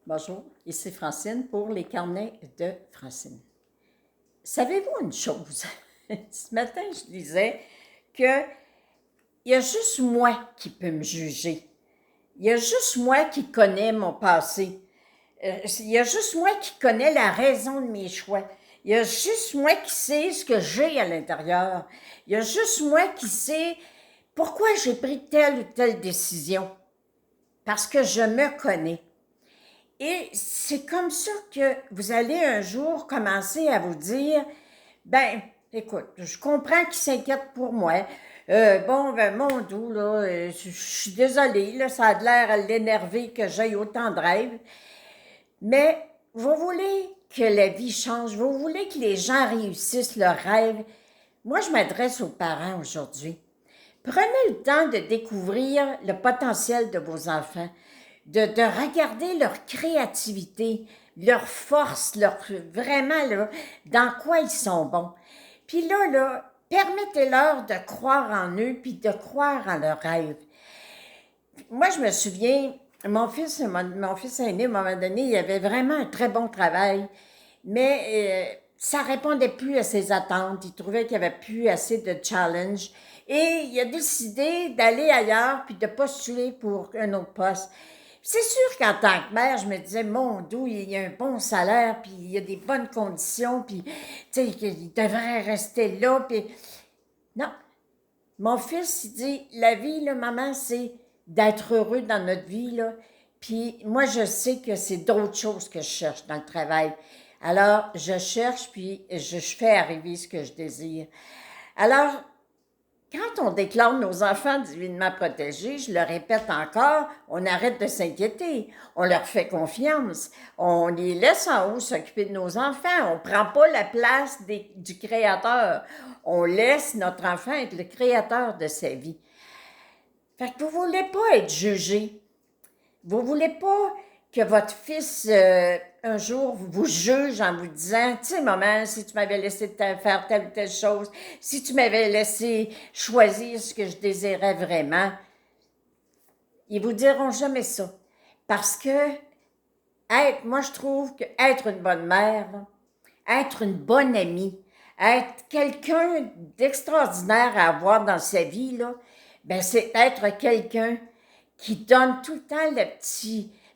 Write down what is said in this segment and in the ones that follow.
Bonjour, ici Francine pour les carnets de Francine. Savez-vous une chose? Ce matin, je disais que il y a juste moi qui peux me juger. Il y a juste moi qui connais mon passé. Il y a juste moi qui connais la raison de mes choix. Il y a juste moi qui sais ce que j'ai à l'intérieur. Il y a juste moi qui sais pourquoi j'ai pris telle ou telle décision. Parce que je me connais. Et c'est comme ça que vous allez un jour commencer à vous dire, ben, écoute, je comprends qu'il s'inquiète pour moi. Mon doux, là, je suis désolée, là, ça a l'air à l'énerver que j'aille autant de rêves. Mais vous voulez que la vie change, vous voulez que les gens réussissent leurs rêves. Moi, je m'adresse aux parents aujourd'hui. Prenez le temps de découvrir le potentiel de vos enfants, de regarder leur créativité, leur force, vraiment, là, dans quoi ils sont bons. Puis là, permettez-leur de croire en eux, puis de croire en leurs rêves. Moi, je me souviens, mon fils aîné, à un moment donné, il avait vraiment un très bon travail, mais ça répondait plus à ses attentes. Il trouvait qu'il n'y avait plus assez de challenge. Et il a décidé d'aller ailleurs puis de postuler pour un autre poste. C'est sûr qu'en tant que mère, je me disais, mon Dieu, il y a un bon salaire, puis il y a des bonnes conditions, puis, tu sais, il devrait rester là, puis... Non. Mon fils, il dit, la vie, là, maman, c'est d'être heureux dans notre vie, là. Puis moi, je sais que c'est d'autres choses que je cherche dans le travail. Alors, je cherche, puis je fais arriver ce que je désire. Alors, quand on déclare nos enfants divinement protégés, je le répète encore, on arrête de s'inquiéter. On leur fait confiance. On les laisse en haut s'occuper de nos enfants. On ne prend pas la place du créateur. On laisse notre enfant être le créateur de sa vie. Fait que vous ne voulez pas être jugé. Vous ne voulez pas que votre fils, un jour, vous juge en vous disant, tu sais, maman, si tu m'avais laissé faire telle ou telle chose, si tu m'avais laissé choisir ce que je désirais vraiment, ils vous diront jamais ça. Parce que, moi, je trouve que être une bonne mère, là, être une bonne amie, être quelqu'un d'extraordinaire à avoir dans sa vie, là, ben, c'est être quelqu'un qui donne tout le temps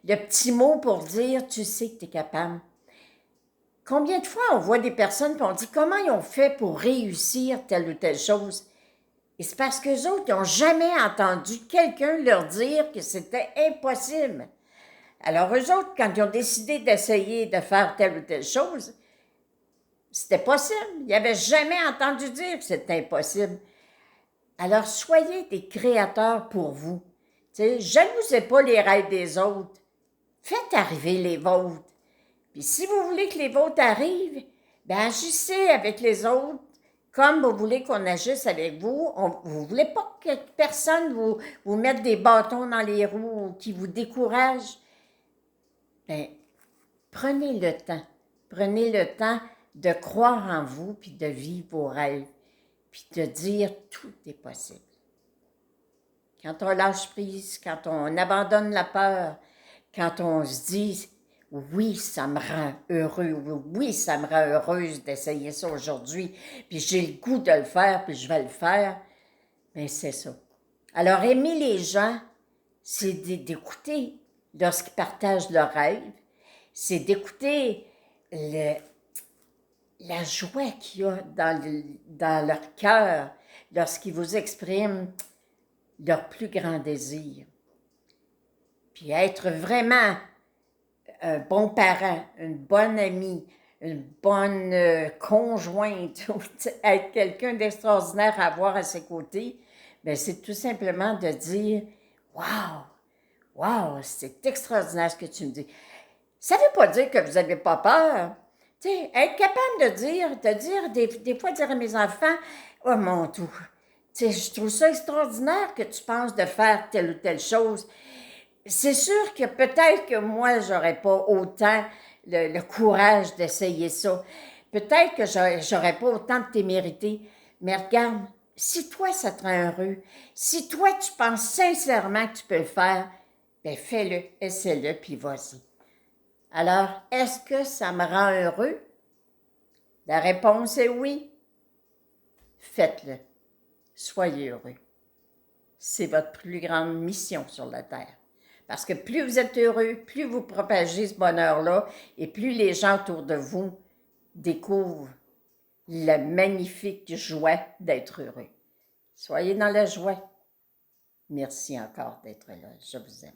le petit mot pour dire, tu sais que tu es capable. Combien de fois on voit des personnes qui ont dit comment ils ont fait pour réussir telle ou telle chose? Et c'est parce qu'eux autres, ils n'ont jamais entendu quelqu'un leur dire que c'était impossible. Alors eux autres, quand ils ont décidé d'essayer de faire telle ou telle chose, c'était possible. Ils n'avaient jamais entendu dire que c'était impossible. Alors soyez des créateurs pour vous. Jalousez pas les rêves des autres. Faites arriver les vôtres. Puis si vous voulez que les vôtres arrivent, bien agissez avec les autres comme vous voulez qu'on agisse avec vous. Vous ne voulez pas que personne vous mette des bâtons dans les roues ou qui vous décourage. Bien, prenez le temps. Prenez le temps de croire en vous puis de vivre vos rêves. Puis de dire tout est possible. Quand on lâche prise, quand on abandonne la peur, quand on se dit oui, ça me rend heureux, oui, ça me rend heureuse d'essayer ça aujourd'hui, puis j'ai le goût de le faire, puis je vais le faire, bien c'est ça. Alors aimer les gens, c'est d'écouter lorsqu'ils partagent leurs rêves, c'est d'écouter la joie qu'il y a dans leur cœur lorsqu'ils vous expriment leur plus grand désir. Puis être vraiment un bon parent, une bonne amie, une bonne conjointe, être quelqu'un d'extraordinaire à avoir à ses côtés, bien, c'est tout simplement de dire « Wow! Wow! C'est extraordinaire ce que tu me dis. » Ça ne veut pas dire que vous n'avez pas peur. Tu sais, être capable des fois dire à mes enfants « Oh mon Dieu! » Tu sais, je trouve ça extraordinaire que tu penses de faire telle ou telle chose. C'est sûr que peut-être que moi, j'aurais pas autant le courage d'essayer ça. Peut-être que j'aurais pas autant de témérité. Mais regarde, si toi, ça te rend heureux, si toi, tu penses sincèrement que tu peux le faire, bien fais-le, essaie-le, puis vas-y. Alors, est-ce que ça me rend heureux? La réponse est oui. Faites-le. Soyez heureux. C'est votre plus grande mission sur la Terre. Parce que plus vous êtes heureux, plus vous propagez ce bonheur-là et plus les gens autour de vous découvrent le magnifique joie d'être heureux. Soyez dans la joie. Merci encore d'être là. Je vous aime.